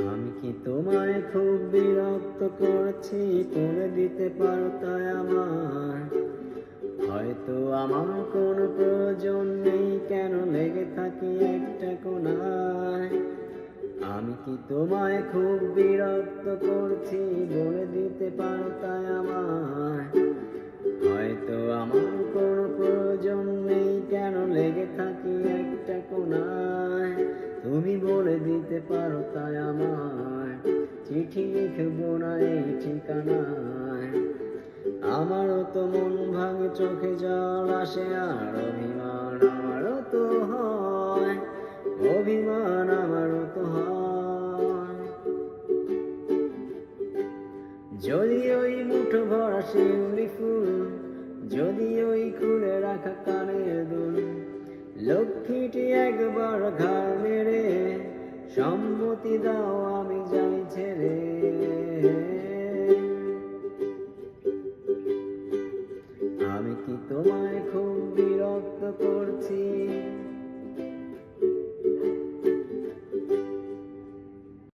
আমি কি তোমায় খুব বিরক্ত করছি? করে দিতে পারো তাই আমার। হয়তো আমার কোনো প্রয়োজন নেই, কেন লেগে থাকি একটা কোণায়। আমি কি তোমায় খুব বিরক্ত করছি? বলে দিতে পারো তাই আমার। হয়তো আমার কোনো প্রয়োজন নেই, কেন লেগে থাকি একটা কোণায়। তুমি বলে দিতে পারো তাই আমায়। চিঠি লিখবো না এই ঠিকানায়। আমারও তো মন ভাঙে, চোখে জল আসে, আর অভিমান আমারও তো হয়। অভিমান আমারও তো হয়। যদি ওই মুঠো ভরা শিউলি ফুল, যদি ওই খুলে রাখা কানের দুল, লক্ষ্মীটি একবার ঘাড় নেড়ে সম্মতি দাও, আমি যাই ছেড়ে। আমি কি তোমায় খুব বিরক্ত করছি?